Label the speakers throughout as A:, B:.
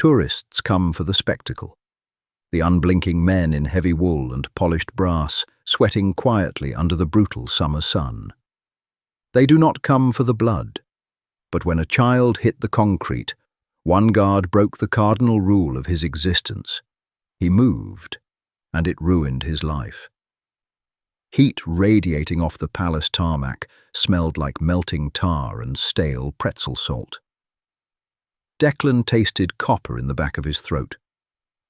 A: Tourists come for the spectacle. The unblinking men in heavy wool and polished brass, sweating quietly under the brutal summer sun. They do not come for the blood. But when a child hit the concrete, one guard broke the cardinal rule of his existence. He moved, and it ruined his life. Heat radiating off the palace tarmac smelled like melting tar and stale pretzel salt. Declan tasted copper in the back of his throat.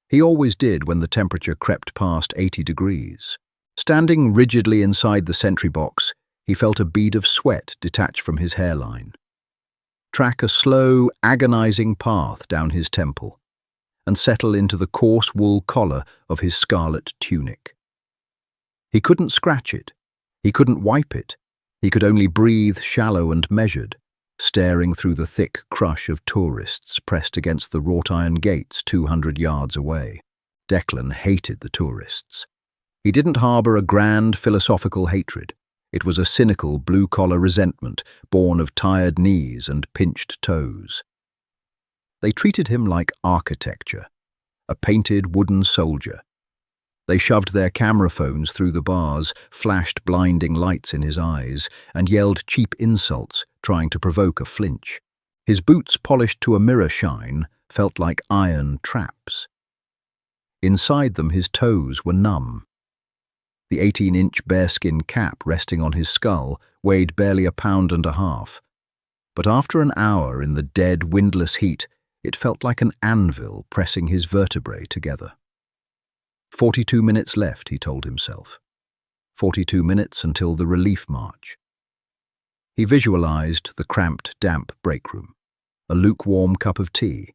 A: He always did when the temperature crept past 80 degrees. Standing rigidly inside the sentry box, he felt a bead of sweat detach from his hairline, track a slow, agonizing path down his temple, and settle into the coarse wool collar of his scarlet tunic. He couldn't scratch it. He couldn't wipe it. He could only breathe shallow and measured, staring through the thick crush of tourists pressed against the wrought-iron gates 200 yards away. Declan hated the tourists. He didn't harbour a grand philosophical hatred. It was a cynical blue-collar resentment born of tired knees and pinched toes. They treated him like architecture, a painted wooden soldier. They shoved their camera phones through the bars, flashed blinding lights in his eyes, and yelled cheap insults, trying to provoke a flinch. His boots, polished to a mirror shine, felt like iron traps. Inside them, his toes were numb. The 18-inch bearskin cap resting on his skull weighed barely 1.5 pounds. But after an hour in the dead, windless heat, it felt like an anvil pressing his vertebrae together. 42 minutes left, he told himself. 42 minutes until the relief march. He visualized the cramped, damp break room, a lukewarm cup of tea,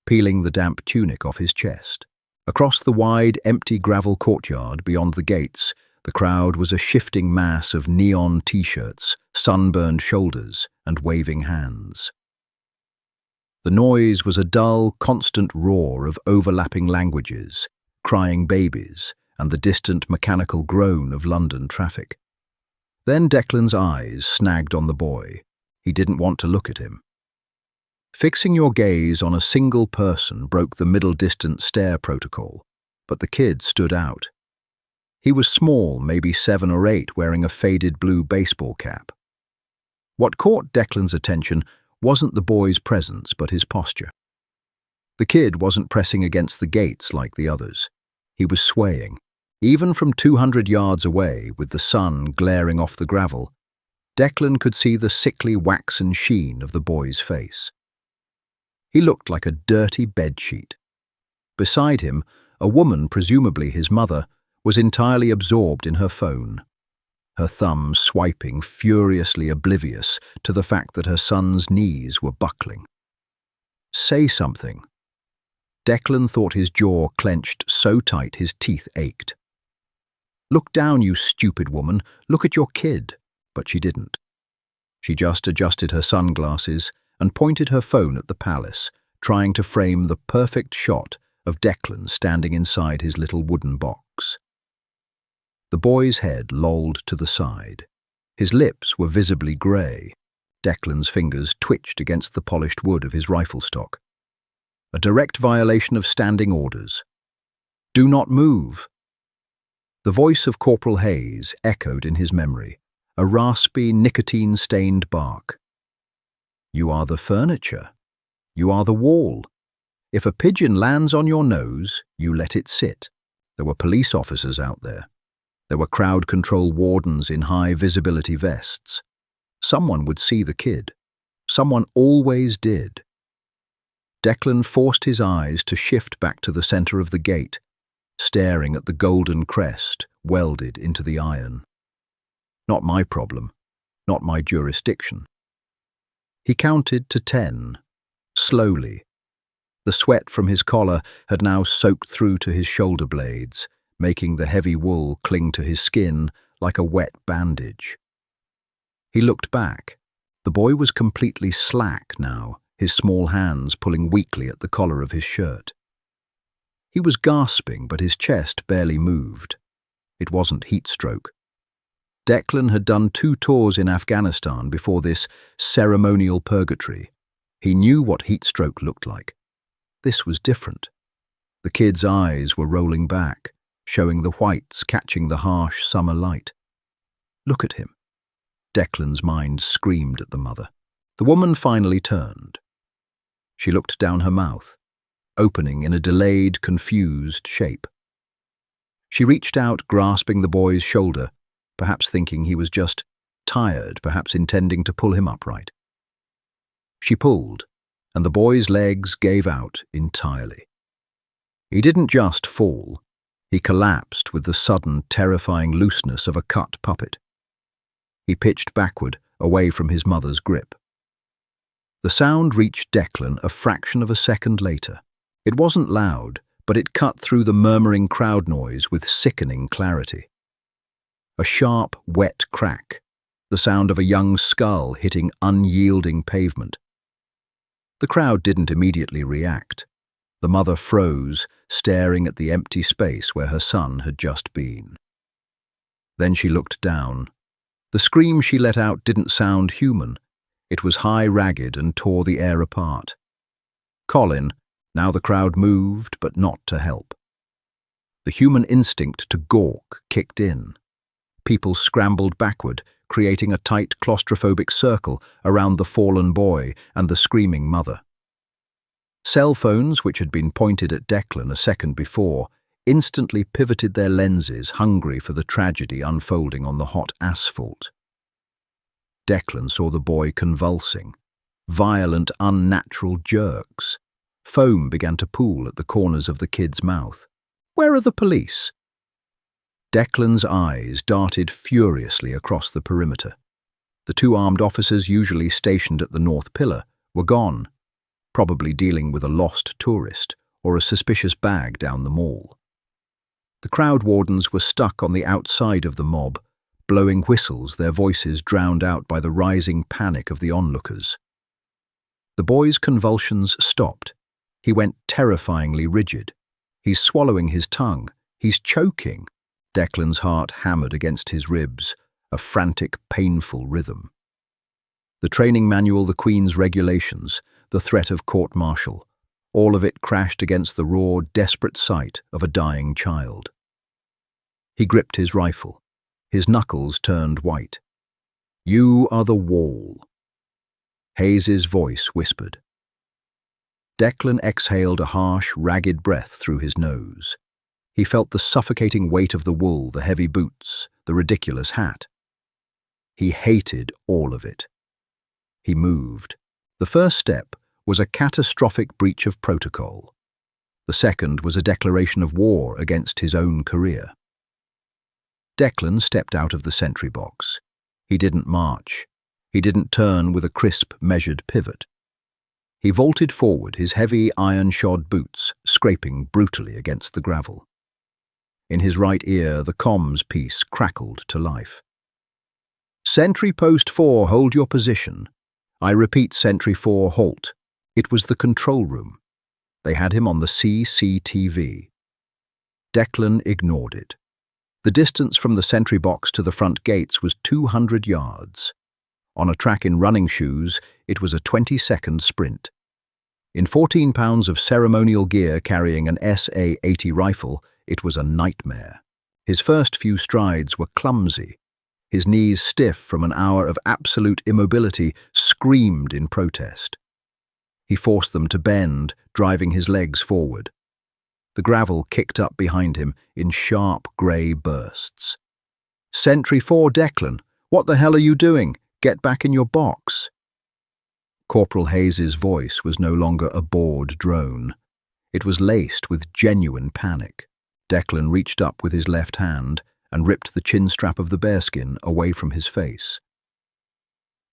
A: peeling the damp tunic off his chest. Across the wide, empty gravel courtyard beyond the gates, the crowd was a shifting mass of neon t-shirts, sunburned shoulders, and waving hands. The noise was a dull, constant roar of overlapping languages, crying babies, and the distant mechanical groan of London traffic. Then Declan's eyes snagged on the boy. He didn't want to look at him. Fixing your gaze on a single person broke the middle-distance stare protocol, but the kid stood out. He was small, maybe 7 or 8, wearing a faded blue baseball cap. What caught Declan's attention wasn't the boy's presence, but his posture. The kid wasn't pressing against the gates like the others. He was swaying. Even from 200 yards away, with the sun glaring off the gravel, Declan could see the sickly waxen sheen of the boy's face. He looked like a dirty bedsheet. Beside him, a woman, presumably his mother, was entirely absorbed in her phone, her thumb swiping, furiously oblivious to the fact that her son's knees were buckling. Say something. Declan thought his jaw clenched so tight his teeth ached. Look down, you stupid woman. Look at your kid. But she didn't. She just adjusted her sunglasses and pointed her phone at the palace, trying to frame the perfect shot of Declan standing inside his little wooden box. The boy's head lolled to the side. His lips were visibly grey. Declan's fingers twitched against the polished wood of his rifle stock. A direct violation of standing orders. Do not move. The voice of Corporal Hayes echoed in his memory, a raspy, nicotine-stained bark. You are the furniture. You are the wall. If a pigeon lands on your nose, you let it sit. There were police officers out there. There were crowd control wardens in high-visibility vests. Someone would see the kid. Someone always did. Declan forced his eyes to shift back to the center of the gate, staring at the golden crest welded into the iron. Not my problem. Not my jurisdiction. He counted to 10, slowly. The sweat from his collar had now soaked through to his shoulder blades, making the heavy wool cling to his skin like a wet bandage. He looked back. The boy was completely slack now, his small hands pulling weakly at the collar of his shirt. He was gasping, but his chest barely moved. It wasn't heat stroke. Declan had done 2 tours in Afghanistan before this ceremonial purgatory. He knew what heat stroke looked like. This was different. The kid's eyes were rolling back, showing the whites catching the harsh summer light. "Look at him." Declan's mind screamed at the mother. The woman finally turned. She looked down her mouth, opening in a delayed, confused shape. She reached out, grasping the boy's shoulder, perhaps thinking he was just tired, perhaps intending to pull him upright. She pulled, and the boy's legs gave out entirely. He didn't just fall. He collapsed with the sudden, terrifying looseness of a cut puppet. He pitched backward, away from his mother's grip. The sound reached Declan a fraction of a second later. It wasn't loud, but it cut through the murmuring crowd noise with sickening clarity. A sharp, wet crack, the sound of a young skull hitting unyielding pavement. The crowd didn't immediately react. The mother froze, staring at the empty space where her son had just been. Then she looked down. The scream she let out didn't sound human. It was high, ragged, and tore the air apart. Colin, now the crowd moved, but not to help. The human instinct to gawk kicked in. People scrambled backward, creating a tight, claustrophobic circle around the fallen boy and the screaming mother. Cell phones, which had been pointed at Declan a second before, instantly pivoted their lenses, hungry for the tragedy unfolding on the hot asphalt. Declan saw the boy convulsing. Violent, unnatural jerks. Foam began to pool at the corners of the kid's mouth. "Where are the police?" Declan's eyes darted furiously across the perimeter. The two armed officers usually stationed at the north pillar were gone, probably dealing with a lost tourist or a suspicious bag down the mall. The crowd wardens were stuck on the outside of the mob, blowing whistles, their voices drowned out by the rising panic of the onlookers. The boy's convulsions stopped. He went terrifyingly rigid. He's swallowing his tongue. He's choking. Declan's heart hammered against his ribs, a frantic, painful rhythm. The training manual, the Queen's regulations, the threat of court-martial, all of it crashed against the raw, desperate sight of a dying child. He gripped his rifle. His knuckles turned white. "You are the wall," Hayes's voice whispered. Declan exhaled a harsh, ragged breath through his nose. He felt the suffocating weight of the wool, the heavy boots, the ridiculous hat. He hated all of it. He moved. The first step was a catastrophic breach of protocol. The second was a declaration of war against his own career. Declan stepped out of the sentry box. He didn't march. He didn't turn with a crisp, measured pivot. He vaulted forward, his heavy, iron-shod boots scraping brutally against the gravel. In his right ear, the comms piece crackled to life. "Sentry Post 4, hold your position. I repeat, Sentry 4, halt." It was the control room. They had him on the CCTV. Declan ignored it. The distance from the sentry box to the front gates was 200 yards. On a track in running shoes, it was a 20-second sprint. In 14 pounds of ceremonial gear carrying an SA-80 rifle, it was a nightmare. His first few strides were clumsy. His knees, stiff from an hour of absolute immobility, screamed in protest. He forced them to bend, driving his legs forward. The gravel kicked up behind him in sharp grey bursts. "Sentry 4, Declan, what the hell are you doing? Get back in your box." Corporal Hayes's voice was no longer a bored drone. It was laced with genuine panic. Declan reached up with his left hand and ripped the chin strap of the bearskin away from his face.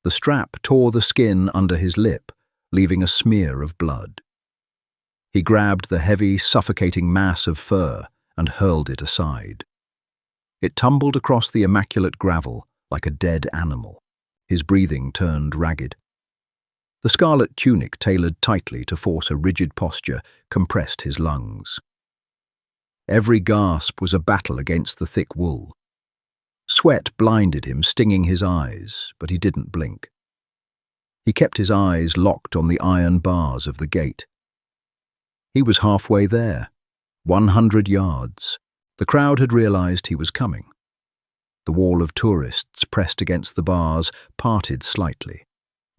A: The strap tore the skin under his lip, leaving a smear of blood. He grabbed the heavy, suffocating mass of fur and hurled it aside. It tumbled across the immaculate gravel like a dead animal. His breathing turned ragged. The scarlet tunic, tailored tightly to force a rigid posture, compressed his lungs. Every gasp was a battle against the thick wool. Sweat blinded him, stinging his eyes, but he didn't blink. He kept his eyes locked on the iron bars of the gate. He was halfway there. 100 yards. The crowd had realized he was coming. The wall of tourists pressed against the bars parted slightly,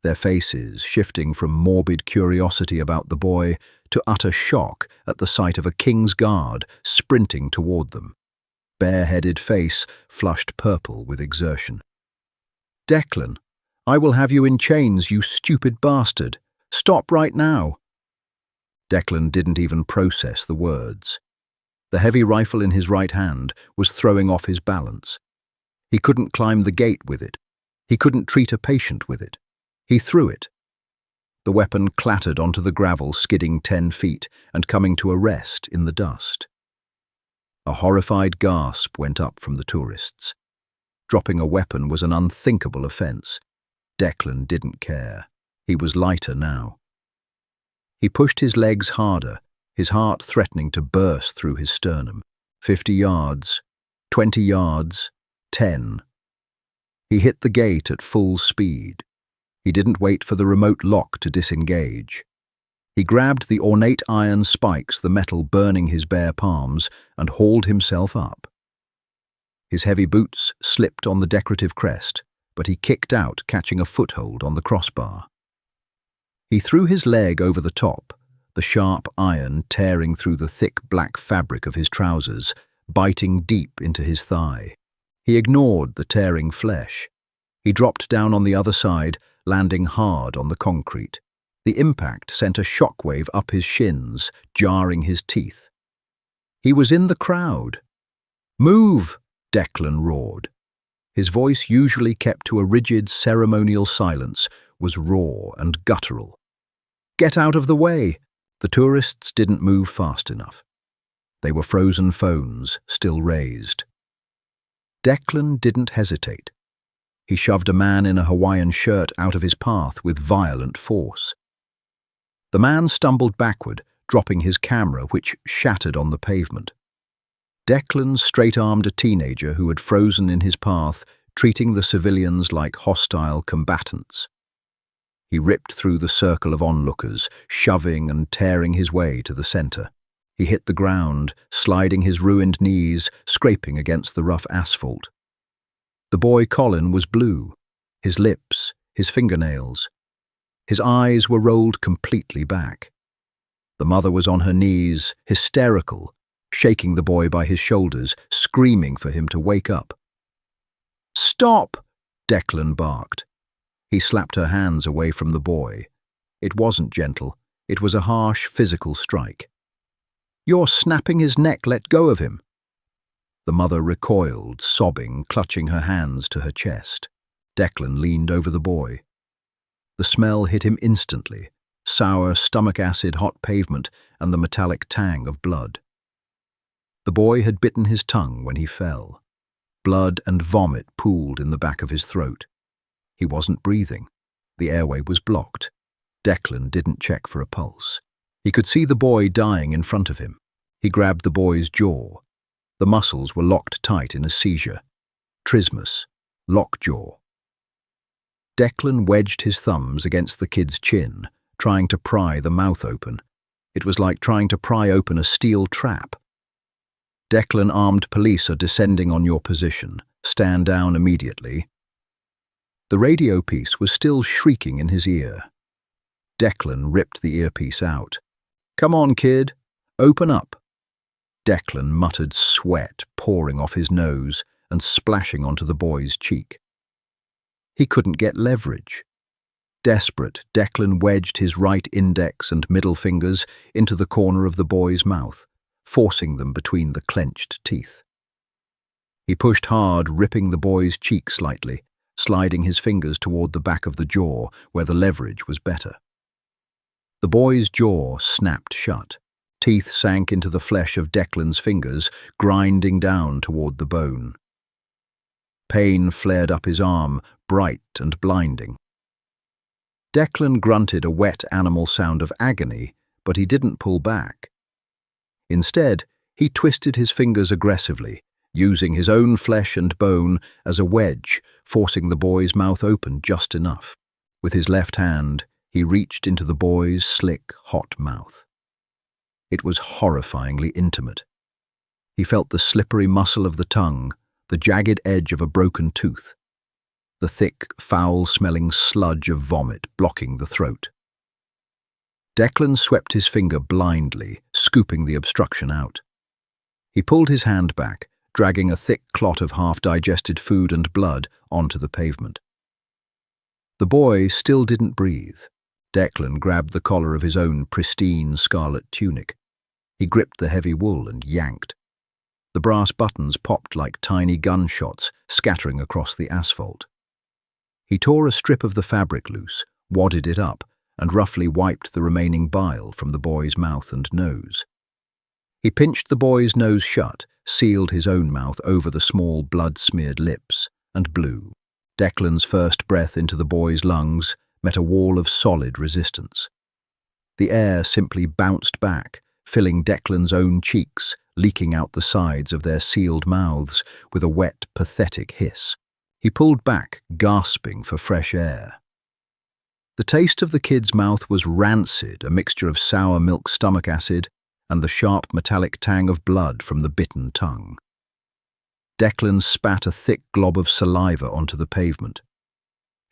A: their faces shifting from morbid curiosity about the boy to utter shock at the sight of a king's guard sprinting toward them, bare-headed face flushed purple with exertion. "Declan, I will have you in chains, you stupid bastard. Stop right now." Declan didn't even process the words. The heavy rifle in his right hand was throwing off his balance. He couldn't climb the gate with it. He couldn't treat a patient with it. He threw it. The weapon clattered onto the gravel, skidding 10 feet and coming to a rest in the dust. A horrified gasp went up from the tourists. Dropping a weapon was an unthinkable offense. Declan didn't care. He was lighter now. He pushed his legs harder, his heart threatening to burst through his sternum. 50 yards, 20 yards, 10. He hit the gate at full speed. He didn't wait for the remote lock to disengage. He grabbed the ornate iron spikes, the metal burning his bare palms, and hauled himself up. His heavy boots slipped on the decorative crest, but he kicked out, catching a foothold on the crossbar. He threw his leg over the top, the sharp iron tearing through the thick black fabric of his trousers, biting deep into his thigh. He ignored the tearing flesh. He dropped down on the other side, landing hard on the concrete. The impact sent a shockwave up his shins, jarring his teeth. He was in the crowd. "Move!" Declan roared. His voice, usually kept to a rigid, ceremonial silence, was raw and guttural. "Get out of the way!" The tourists didn't move fast enough. They were frozen phones, still raised. Declan didn't hesitate. He shoved a man in a Hawaiian shirt out of his path with violent force. The man stumbled backward, dropping his camera, which shattered on the pavement. Declan straight-armed a teenager who had frozen in his path, treating the civilians like hostile combatants. He ripped through the circle of onlookers, shoving and tearing his way to the center. He hit the ground, sliding his ruined knees, scraping against the rough asphalt. The boy Colin was blue, his lips, his fingernails. His eyes were rolled completely back. The mother was on her knees, hysterical, shaking the boy by his shoulders, screaming for him to wake up. "Stop!" Declan barked. He slapped her hands away from the boy. It wasn't gentle. It was a harsh physical strike. "You're snapping his neck, let go of him." The mother recoiled, sobbing, clutching her hands to her chest. Declan leaned over the boy. The smell hit him instantly, sour stomach acid, hot pavement, and the metallic tang of blood. The boy had bitten his tongue when he fell. Blood and vomit pooled in the back of his throat. He wasn't breathing. The airway was blocked. Declan didn't check for a pulse. He could see the boy dying in front of him. He grabbed the boy's jaw. The muscles were locked tight in a seizure. Trismus, lockjaw. Declan wedged his thumbs against the kid's chin, trying to pry the mouth open. It was like trying to pry open a steel trap. "Declan, armed police are descending on your position. Stand down immediately." The radio piece was still shrieking in his ear. Declan ripped the earpiece out. "Come on, kid. Open up." Declan muttered, sweat pouring off his nose and splashing onto the boy's cheek. He couldn't get leverage. Desperate, Declan wedged his right index and middle fingers into the corner of the boy's mouth, forcing them between the clenched teeth. He pushed hard, ripping the boy's cheek slightly, sliding his fingers toward the back of the jaw where the leverage was better. The boy's jaw snapped shut. Teeth sank into the flesh of Declan's fingers, grinding down toward the bone. Pain flared up his arm, bright and blinding. Declan grunted a wet animal sound of agony, but he didn't pull back. Instead, he twisted his fingers aggressively, using his own flesh and bone as a wedge, forcing the boy's mouth open just enough. With his left hand, he reached into the boy's slick, hot mouth. It was horrifyingly intimate. He felt the slippery muscle of the tongue, the jagged edge of a broken tooth, the thick, foul-smelling sludge of vomit blocking the throat. Declan swept his finger blindly, scooping the obstruction out. He pulled his hand back, dragging a thick clot of half-digested food and blood onto the pavement. The boy still didn't breathe. Declan grabbed the collar of his own pristine scarlet tunic. He gripped the heavy wool and yanked. The brass buttons popped like tiny gunshots, scattering across the asphalt. He tore a strip of the fabric loose, wadded it up, and roughly wiped the remaining bile from the boy's mouth and nose. He pinched the boy's nose shut, sealed his own mouth over the small blood-smeared lips, and blew. Declan's first breath into the boy's lungs met a wall of solid resistance. The air simply bounced back, filling Declan's own cheeks, leaking out the sides of their sealed mouths with a wet, pathetic hiss. He pulled back, gasping for fresh air. The taste of the kid's mouth was rancid, a mixture of sour milk stomach acid and the sharp metallic tang of blood from the bitten tongue. Declan spat a thick glob of saliva onto the pavement.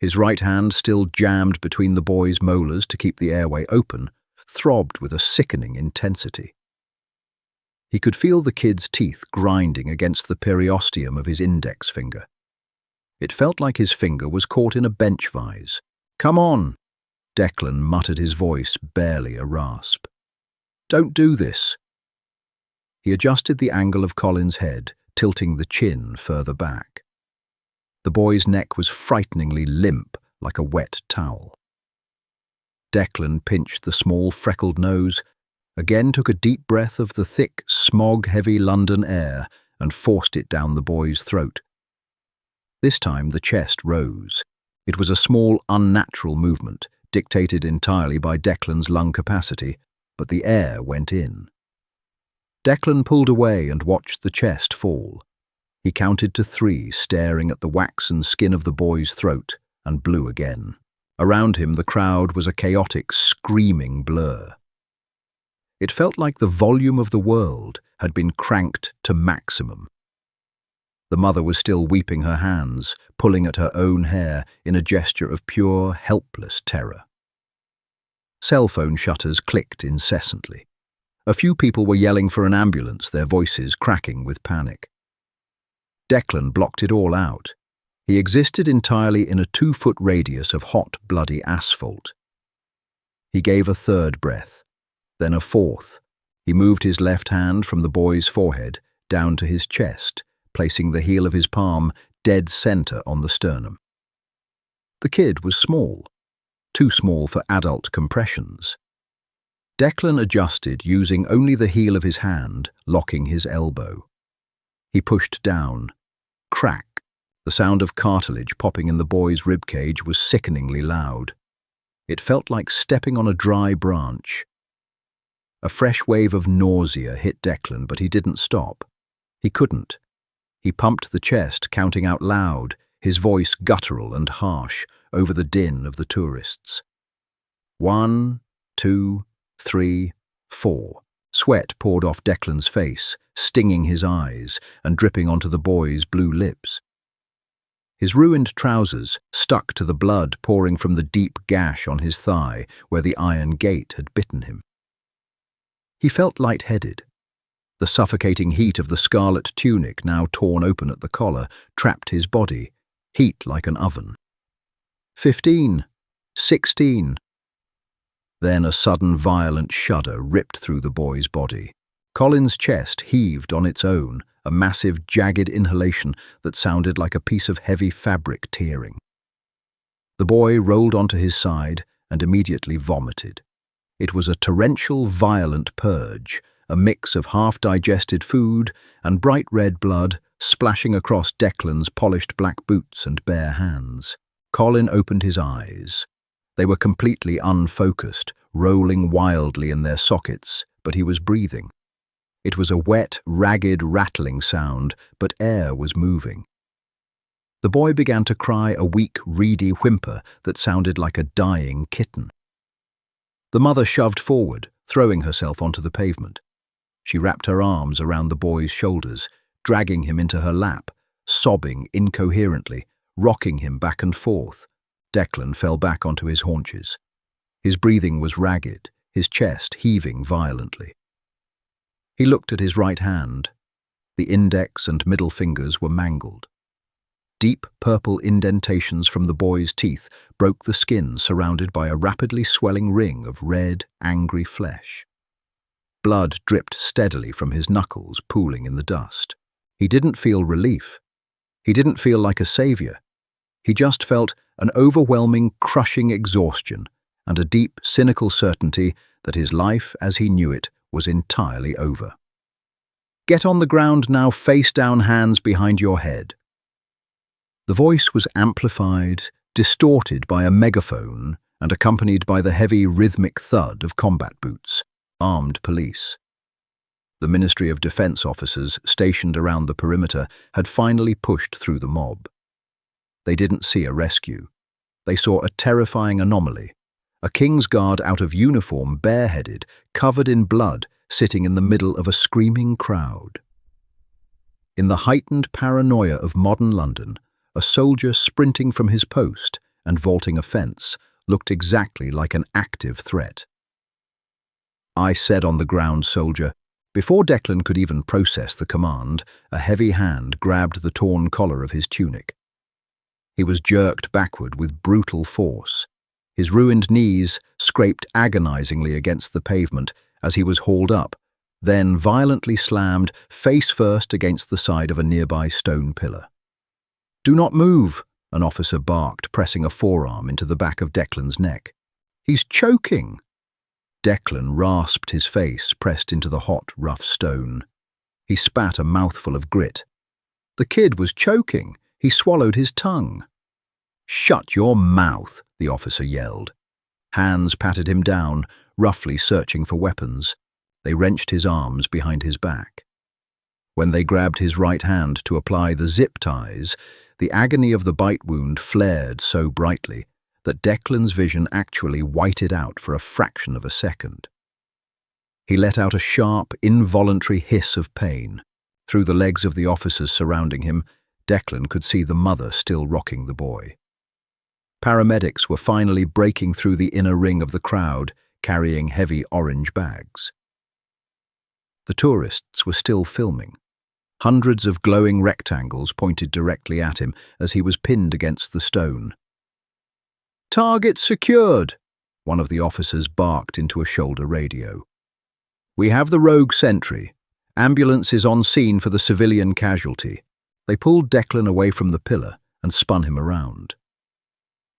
A: His right hand, still jammed between the boy's molars to keep the airway open, throbbed with a sickening intensity. He could feel the kid's teeth grinding against the periosteum of his index finger. It felt like his finger was caught in a bench vise. "Come on!" Declan muttered, his voice barely a rasp. "Don't do this." He adjusted the angle of Colin's head, tilting the chin further back. The boy's neck was frighteningly limp, like a wet towel. Declan pinched the small freckled nose, again took a deep breath of the thick, smog-heavy London air and forced it down the boy's throat. This time the chest rose. It was a small, unnatural movement, dictated entirely by Declan's lung capacity, but the air went in. Declan pulled away and watched the chest fall. He counted to 3, staring at the waxen skin of the boy's throat, and blew again. Around him, the crowd was a chaotic, screaming blur. It felt like the volume of the world had been cranked to maximum. The mother was still weeping her hands, pulling at her own hair in a gesture of pure, helpless terror. Cell phone shutters clicked incessantly. A few people were yelling for an ambulance, their voices cracking with panic. Declan blocked it all out. He existed entirely in a 2-foot radius of hot, bloody asphalt. He gave a third breath, then a fourth. He moved his left hand from the boy's forehead down to his chest, placing the heel of his palm dead center on the sternum. The kid was small, too small for adult compressions. Declan adjusted, using only the heel of his hand, locking his elbow. He pushed down. Crack! The sound of cartilage popping in the boy's ribcage was sickeningly loud. It felt like stepping on a dry branch. A fresh wave of nausea hit Declan, but he didn't stop. He couldn't. He pumped the chest, counting out loud, his voice guttural and harsh over the din of the tourists. 1, 2, 3, 4. Sweat poured off Declan's face, stinging his eyes and dripping onto the boy's blue lips. His ruined trousers stuck to the blood pouring from the deep gash on his thigh where the iron gate had bitten him. He felt lightheaded. The suffocating heat of the scarlet tunic, now torn open at the collar, trapped his body, heat like an oven. 15, 16. Then a sudden violent shudder ripped through the boy's body. Colin's chest heaved on its own, a massive, jagged inhalation that sounded like a piece of heavy fabric tearing. The boy rolled onto his side and immediately vomited. It was a torrential, violent purge, a mix of half-digested food and bright red blood splashing across Declan's polished black boots and bare hands. Colin opened his eyes. They were completely unfocused, rolling wildly in their sockets, but he was breathing. It was a wet, ragged, rattling sound, but air was moving. The boy began to cry a weak, reedy whimper that sounded like a dying kitten. The mother shoved forward, throwing herself onto the pavement. She wrapped her arms around the boy's shoulders, dragging him into her lap, sobbing incoherently, rocking him back and forth. Declan fell back onto his haunches. His breathing was ragged, his chest heaving violently. He looked at his right hand. The index and middle fingers were mangled. Deep purple indentations from the boy's teeth broke the skin, surrounded by a rapidly swelling ring of red, angry flesh. Blood dripped steadily from his knuckles, pooling in the dust. He didn't feel relief. He didn't feel like a savior. He just felt an overwhelming, crushing exhaustion and a deep, cynical certainty that his life as he knew it was entirely over. "Get on the ground now, face down, hands behind your head." The voice was amplified, distorted by a megaphone, and accompanied by the heavy, rhythmic thud of combat boots, armed police. The Ministry of Defense officers stationed around the perimeter had finally pushed through the mob. They didn't see a rescue. They saw a terrifying anomaly, a King's Guard out of uniform, bareheaded, covered in blood, sitting in the middle of a screaming crowd. In the heightened paranoia of modern London, a soldier sprinting from his post and vaulting a fence looked exactly like an active threat. "I said on the ground, soldier." Before Declan could even process the command, a heavy hand grabbed the torn collar of his tunic. He was jerked backward with brutal force. His ruined knees scraped agonizingly against the pavement as he was hauled up, then violently slammed face first against the side of a nearby stone pillar. "Do not move," an officer barked, pressing a forearm into the back of Declan's neck. "He's choking." Declan rasped his face, pressed into the hot, rough stone. He spat a mouthful of grit. The kid was choking. He swallowed his tongue. "Shut your mouth," the officer yelled. Hands patted him down, roughly searching for weapons. They wrenched his arms behind his back. When they grabbed his right hand to apply the zip ties, the agony of the bite wound flared so brightly that Declan's vision actually whited out for a fraction of a second. He let out a sharp, involuntary hiss of pain. Through the legs of the officers surrounding him, Declan could see the mother still rocking the boy. Paramedics were finally breaking through the inner ring of the crowd, carrying heavy orange bags. The tourists were still filming. Hundreds of glowing rectangles pointed directly at him as he was pinned against the stone. "Target secured," one of the officers barked into a shoulder radio. "We have the rogue sentry. Ambulance is on scene for the civilian casualty." They pulled Declan away from the pillar and spun him around.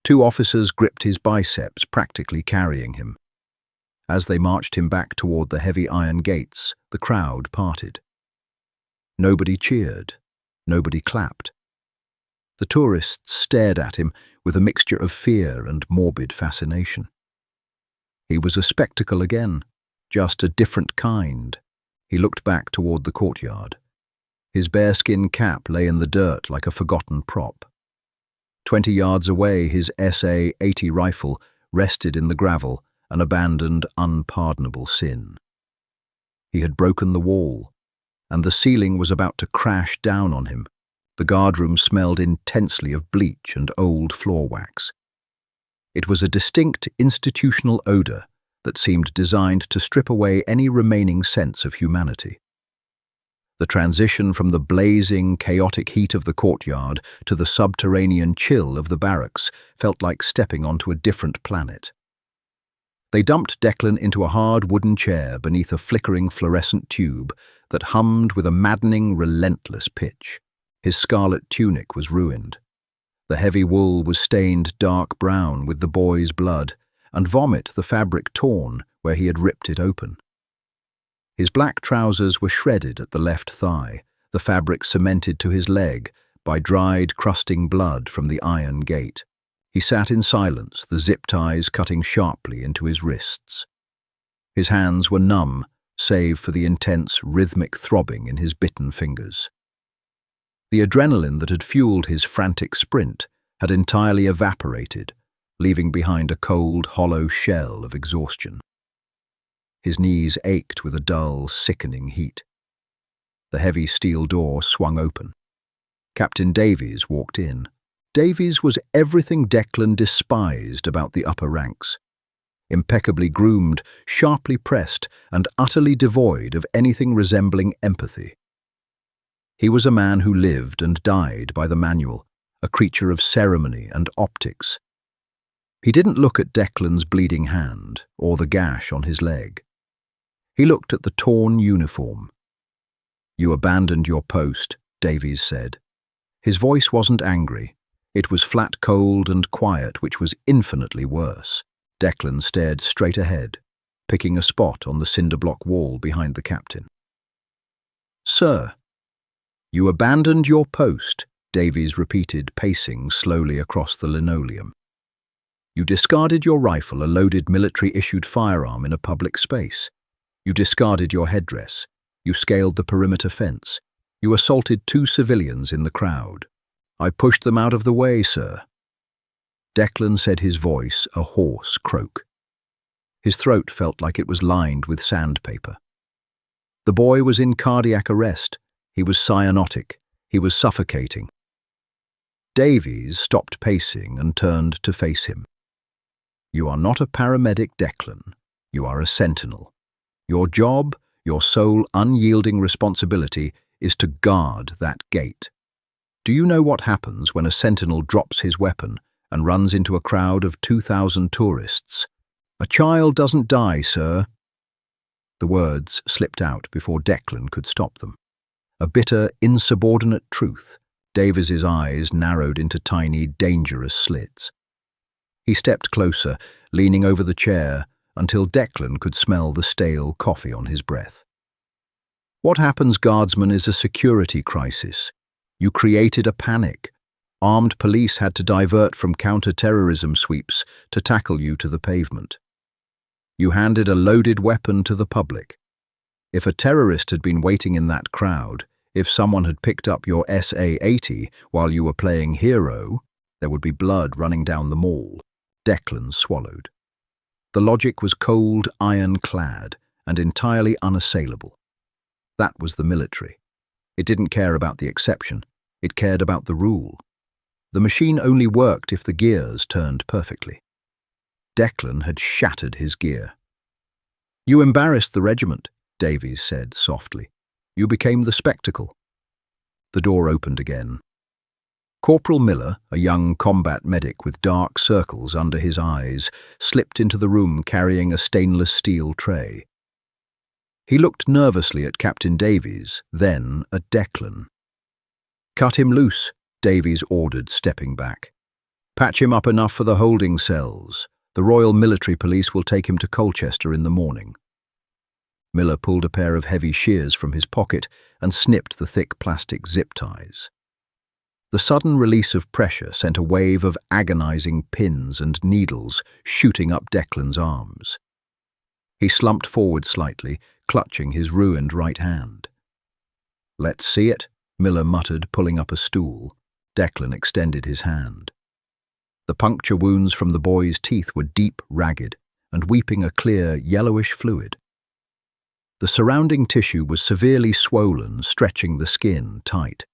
A: Two officers gripped his biceps, practically carrying him. As they marched him back toward the heavy iron gates, the crowd parted. Nobody cheered. Nobody clapped. The tourists stared at him with a mixture of fear and morbid fascination. He was a spectacle again, just a different kind. He looked back toward the courtyard. His bearskin cap lay in the dirt like a forgotten prop. 20 yards away, his SA-80 rifle rested in the gravel, an abandoned, unpardonable sin. He had broken the wall, and the ceiling was about to crash down on him. The guardroom smelled intensely of bleach and old floor wax. It was a distinct institutional odor that seemed designed to strip away any remaining sense of humanity. The transition from the blazing, chaotic heat of the courtyard to the subterranean chill of the barracks felt like stepping onto a different planet. They dumped Declan into a hard wooden chair beneath a flickering fluorescent tube that hummed with a maddening, relentless pitch. His scarlet tunic was ruined. The heavy wool was stained dark brown with the boy's blood, and vomit the fabric torn where he had ripped it open. His black trousers were shredded at the left thigh, the fabric cemented to his leg by dried, crusting blood from the iron gate. He sat in silence, the zip ties cutting sharply into his wrists. His hands were numb, save for the intense, rhythmic throbbing in his bitten fingers. The adrenaline that had fueled his frantic sprint had entirely evaporated, leaving behind a cold, hollow shell of exhaustion. His knees ached with a dull, sickening heat. The heavy steel door swung open. Captain Davies walked in. Davies was everything Declan despised about the upper ranks. Impeccably groomed, sharply pressed, and utterly devoid of anything resembling empathy. He was a man who lived and died by the manual, a creature of ceremony and optics. He didn't look at Declan's bleeding hand or the gash on his leg. He looked at the torn uniform. "You abandoned your post," Davies said. His voice wasn't angry. It was flat, cold, and quiet, which was infinitely worse. Declan stared straight ahead, picking a spot on the cinder-block wall behind the captain. "Sir, you abandoned your post," Davies repeated, pacing slowly across the linoleum. "You discarded your rifle, a loaded military-issued firearm, in a public space. You discarded your headdress. You scaled the perimeter fence. You assaulted 2 civilians in the crowd. I pushed them out of the way, sir." Declan said, his voice a hoarse croak. His throat felt like it was lined with sandpaper. The boy was in cardiac arrest. He was cyanotic. He was suffocating. Davies stopped pacing and turned to face him. "You are not a paramedic, Declan. You are a sentinel. Your job, your sole unyielding responsibility, is to guard that gate. Do you know what happens when a sentinel drops his weapon and runs into a crowd of 2,000 tourists? A child doesn't die, sir." The words slipped out before Declan could stop them. A bitter, insubordinate truth. Davies's eyes narrowed into tiny, dangerous slits. He stepped closer, leaning over the chair, until Declan could smell the stale coffee on his breath. "What happens, guardsman, is a security crisis. You created a panic. Armed police had to divert from counter-terrorism sweeps to tackle you to the pavement. You handed a loaded weapon to the public. If a terrorist had been waiting in that crowd, if someone had picked up your SA-80 while you were playing hero, there would be blood running down the mall." Declan swallowed. The logic was cold, ironclad, and entirely unassailable. That was the military. It didn't care about the exception. It cared about the rule. The machine only worked if the gears turned perfectly. Declan had shattered his gear. "You embarrassed the regiment," Davies said softly. "You became the spectacle." The door opened again. Corporal Miller, a young combat medic with dark circles under his eyes, slipped into the room carrying a stainless steel tray. He looked nervously at Captain Davies, then at Declan. "Cut him loose," Davies ordered, stepping back. "Patch him up enough for the holding cells. The Royal Military Police will take him to Colchester in the morning." Miller pulled a pair of heavy shears from his pocket and snipped the thick plastic zip ties. The sudden release of pressure sent a wave of agonizing pins and needles shooting up Declan's arms. He slumped forward slightly, clutching his ruined right hand. "Let's see it," Miller muttered, pulling up a stool. Declan extended his hand. The puncture wounds from the boy's teeth were deep, ragged, and weeping a clear, yellowish fluid. The surrounding tissue was severely swollen, stretching the skin tight.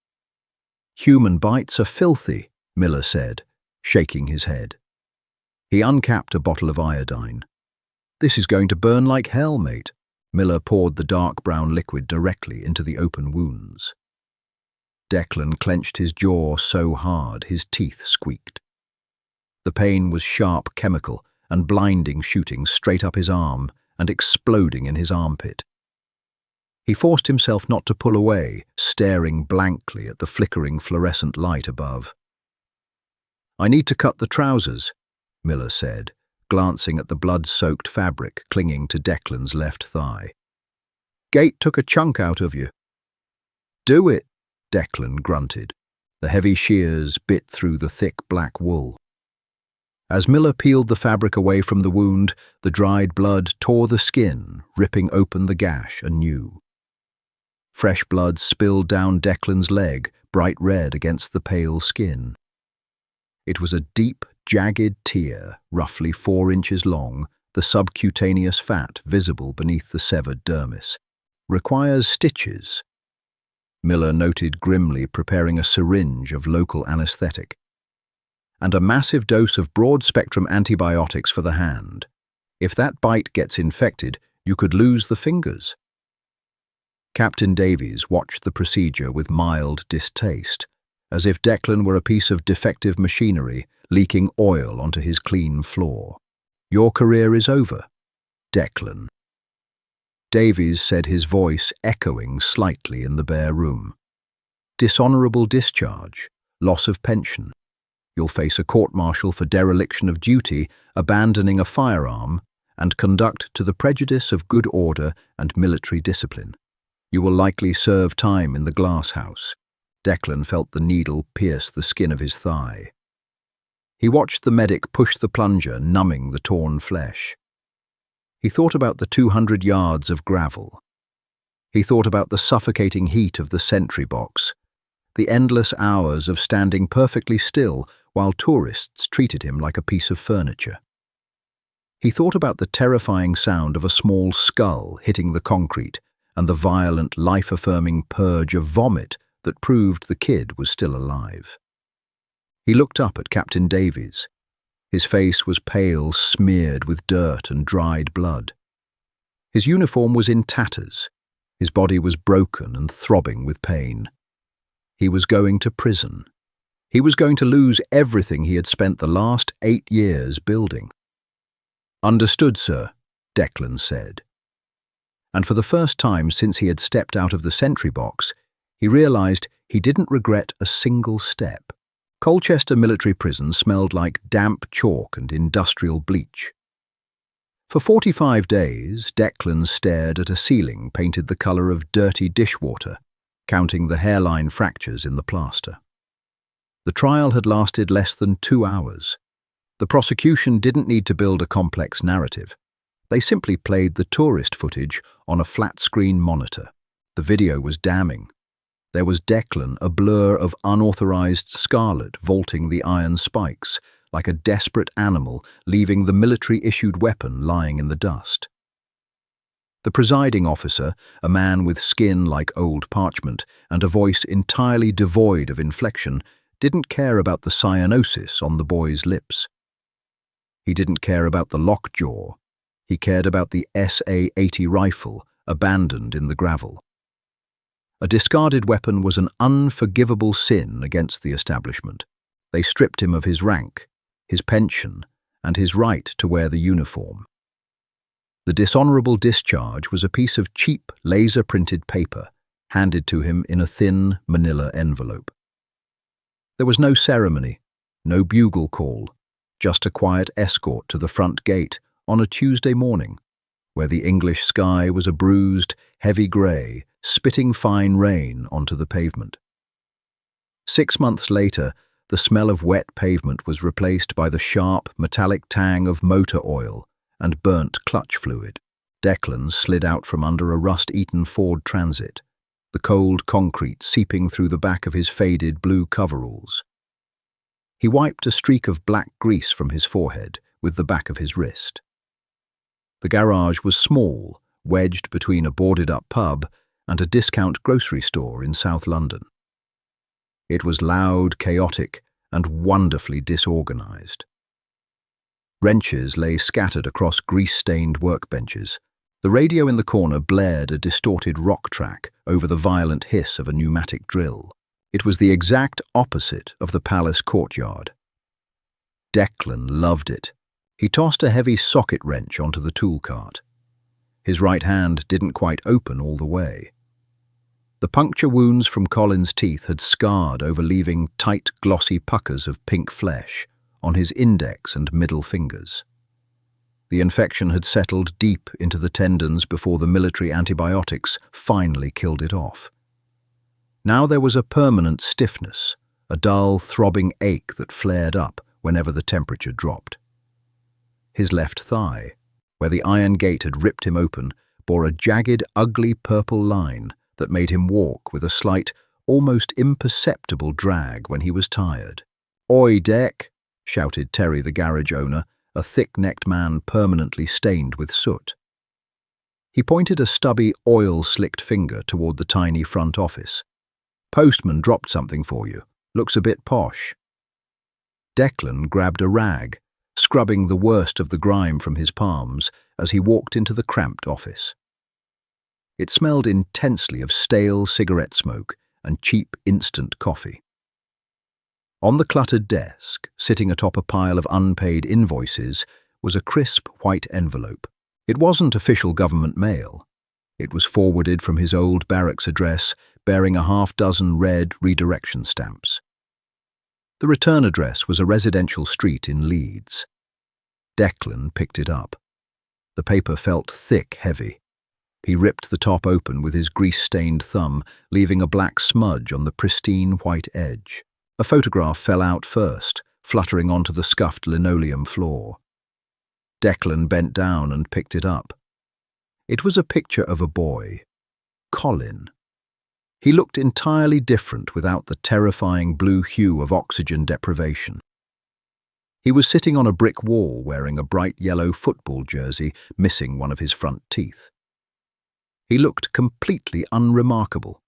A: "Human bites are filthy," Miller said, shaking his head. He uncapped a bottle of iodine. "This is going to burn like hell, mate." Miller poured the dark brown liquid directly into the open wounds. Declan clenched his jaw so hard his teeth squeaked. The pain was sharp, chemical, and blinding, shooting straight up his arm and exploding in his armpit. He forced himself not to pull away, staring blankly at the flickering fluorescent light above. "I need to cut the trousers," Miller said, glancing at the blood-soaked fabric clinging to Declan's left thigh. "Gate took a chunk out of you." "Do it," Declan grunted. The heavy shears bit through the thick black wool. As Miller peeled the fabric away from the wound, the dried blood tore the skin, ripping open the gash anew. Fresh blood spilled down Declan's leg, bright red against the pale skin. It was a deep, jagged tear, roughly 4 inches long, the subcutaneous fat visible beneath the severed dermis. Requires stitches. Miller noted grimly, preparing a syringe of local anesthetic. And a massive dose of broad-spectrum antibiotics for the hand. If that bite gets infected, you could lose the fingers. Captain Davies watched the procedure with mild distaste, as if Declan were a piece of defective machinery leaking oil onto his clean floor. "Your career is over, Declan." Davies said, his voice echoing slightly in the bare room. "Dishonourable discharge, loss of pension. You'll face a court-martial for dereliction of duty, abandoning a firearm, and conduct to the prejudice of good order and military discipline. You will likely serve time in the glass house." Declan felt the needle pierce the skin of his thigh. He watched the medic push the plunger, numbing the torn flesh. He thought about the 200 yards of gravel. He thought about the suffocating heat of the sentry box, the endless hours of standing perfectly still while tourists treated him like a piece of furniture. He thought about the terrifying sound of a small skull hitting the concrete and the violent, life-affirming purge of vomit that proved the kid was still alive. He looked up at Captain Davies. His face was pale, smeared with dirt and dried blood. His uniform was in tatters. His body was broken and throbbing with pain. He was going to prison. He was going to lose everything he had spent the last 8 years building. "Understood, sir," Declan said. And for the first time since he had stepped out of the sentry box, he realized he didn't regret a single step. Colchester Military Prison smelled like damp chalk and industrial bleach. For 45 days, Declan stared at a ceiling painted the color of dirty dishwater, counting the hairline fractures in the plaster. The trial had lasted less than 2 hours. The prosecution didn't need to build a complex narrative. They simply played the tourist footage on a flat-screen monitor. The video was damning. There was Declan, a blur of unauthorized scarlet, vaulting the iron spikes, like a desperate animal, leaving the military-issued weapon lying in the dust. The presiding officer, a man with skin like old parchment and a voice entirely devoid of inflection, didn't care about the cyanosis on the boy's lips. He didn't care about the lockjaw. He cared about the SA-80 rifle, abandoned in the gravel. A discarded weapon was an unforgivable sin against the establishment. They stripped him of his rank, his pension, and his right to wear the uniform. The dishonourable discharge was a piece of cheap, laser-printed paper, handed to him in a thin, manila envelope. There was no ceremony, no bugle call, just a quiet escort to the front gate on a Tuesday morning, where the English sky was a bruised, heavy grey, spitting fine rain onto the pavement. 6 months later, the smell of wet pavement was replaced by the sharp, metallic tang of motor oil and burnt clutch fluid. Declan slid out from under a rust-eaten Ford Transit, the cold concrete seeping through the back of his faded blue coveralls. He wiped a streak of black grease from his forehead with the back of his wrist. The garage was small, wedged between a boarded-up pub and a discount grocery store in South London. It was loud, chaotic, and wonderfully disorganized. Wrenches lay scattered across grease-stained workbenches. The radio in the corner blared a distorted rock track over the violent hiss of a pneumatic drill. It was the exact opposite of the palace courtyard. Declan loved it. He tossed a heavy socket wrench onto the tool cart. His right hand didn't quite open all the way. The puncture wounds from Colin's teeth had scarred over, leaving tight, glossy puckers of pink flesh on his index and middle fingers. The infection had settled deep into the tendons before the military antibiotics finally killed it off. Now there was a permanent stiffness, a dull, throbbing ache that flared up whenever the temperature dropped. His left thigh, where the iron gate had ripped him open, bore a jagged, ugly purple line that made him walk with a slight, almost imperceptible drag when he was tired. "Oi, Dec!" shouted Terry, the garage owner, a thick-necked man permanently stained with soot. He pointed a stubby, oil-slicked finger toward the tiny front office. "Postman dropped something for you. Looks a bit posh." Declan grabbed a rag, scrubbing the worst of the grime from his palms as he walked into the cramped office. It smelled intensely of stale cigarette smoke and cheap instant coffee. On the cluttered desk, sitting atop a pile of unpaid invoices, was a crisp white envelope. It wasn't official government mail. It was forwarded from his old barracks address, bearing a half-dozen red redirection stamps. The return address was a residential street in Leeds. Declan picked it up. The paper felt thick, heavy. He ripped the top open with his grease-stained thumb, leaving a black smudge on the pristine white edge. A photograph fell out first, fluttering onto the scuffed linoleum floor. Declan bent down and picked it up. It was a picture of a boy, Colin. He looked entirely different without the terrifying blue hue of oxygen deprivation. He was sitting on a brick wall wearing a bright yellow football jersey, missing one of his front teeth. He looked completely unremarkable.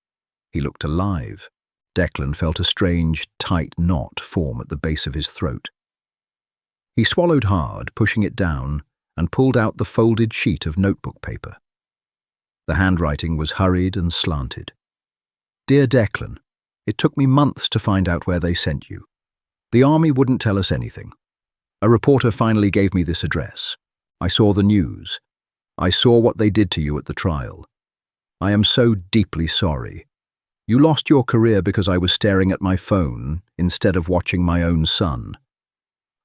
A: He looked alive. Declan felt a strange, tight knot form at the base of his throat. He swallowed hard, pushing it down, and pulled out the folded sheet of notebook paper. The handwriting was hurried and slanted. "Dear Declan, it took me months to find out where they sent you. The army wouldn't tell us anything. A reporter finally gave me this address. I saw the news. I saw what they did to you at the trial. I am so deeply sorry. You lost your career because I was staring at my phone instead of watching my own son.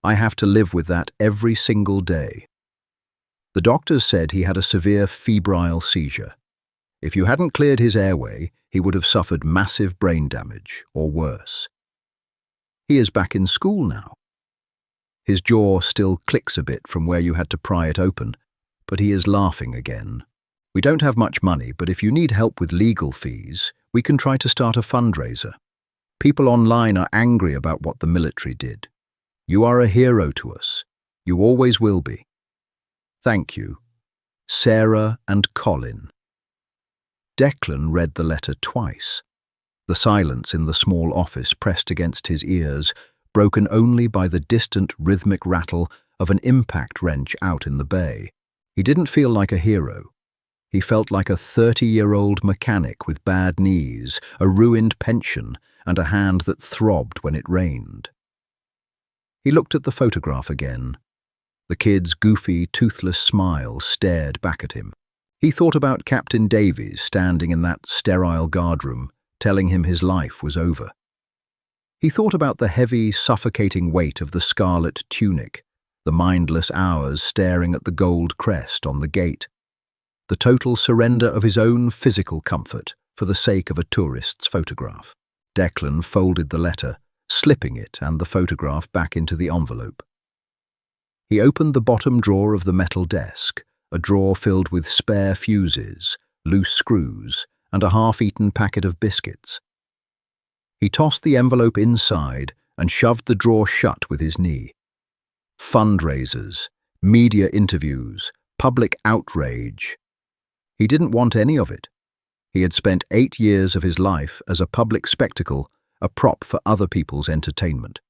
A: I have to live with that every single day. The doctors said he had a severe febrile seizure. If you hadn't cleared his airway, he would have suffered massive brain damage, or worse. He is back in school now. His jaw still clicks a bit from where you had to pry it open, but he is laughing again. We don't have much money, but if you need help with legal fees, we can try to start a fundraiser. People online are angry about what the military did. You are a hero to us. You always will be. Thank you. Sarah and Colin." Declan read the letter twice. The silence in the small office pressed against his ears, broken only by the distant rhythmic rattle of an impact wrench out in the bay. He didn't feel like a hero. He felt like a 30-year-old mechanic with bad knees, a ruined pension, and a hand that throbbed when it rained. He looked at the photograph again. The kid's goofy, toothless smile stared back at him. He thought about Captain Davies standing in that sterile guardroom, telling him his life was over. He thought about the heavy, suffocating weight of the scarlet tunic, the mindless hours staring at the gold crest on the gate, the total surrender of his own physical comfort for the sake of a tourist's photograph. Declan folded the letter, slipping it and the photograph back into the envelope. He opened the bottom drawer of the metal desk, a drawer filled with spare fuses, loose screws, and a half-eaten packet of biscuits. He tossed the envelope inside and shoved the drawer shut with his knee. Fundraisers, media interviews, public outrage. He didn't want any of it. He had spent 8 years of his life as a public spectacle, a prop for other people's entertainment.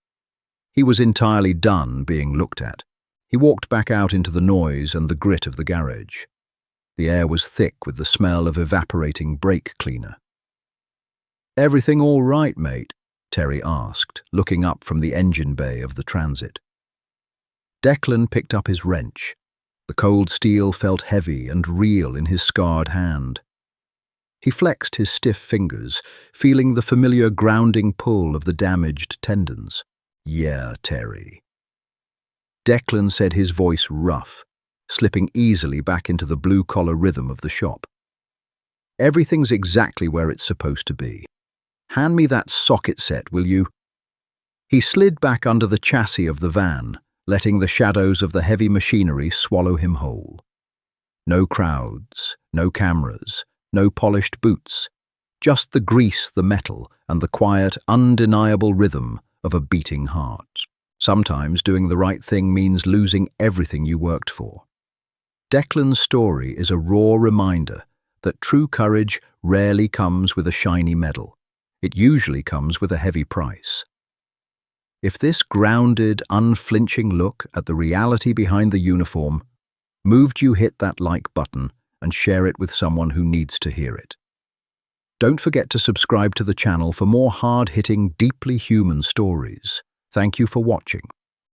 A: He was entirely done being looked at. He walked back out into the noise and the grit of the garage. The air was thick with the smell of evaporating brake cleaner. "Everything all right, mate?" Terry asked, looking up from the engine bay of the Transit. Declan picked up his wrench. The cold steel felt heavy and real in his scarred hand. He flexed his stiff fingers, feeling the familiar grounding pull of the damaged tendons. "Yeah, Terry." Declan said, his voice rough, slipping easily back into the blue-collar rhythm of the shop. "Everything's exactly where it's supposed to be. Hand me that socket set, will you?" He slid back under the chassis of the van, letting the shadows of the heavy machinery swallow him whole. No crowds, no cameras, no polished boots, just the grease, the metal, and the quiet, undeniable rhythm of a beating heart. Sometimes doing the right thing means losing everything you worked for. Declan's story is a raw reminder that true courage rarely comes with a shiny medal. It usually comes with a heavy price. If this grounded, unflinching look at the reality behind the uniform moved you, hit that like button and share it with someone who needs to hear it. Don't forget to subscribe to the channel for more hard-hitting, deeply human stories. Thank you for watching.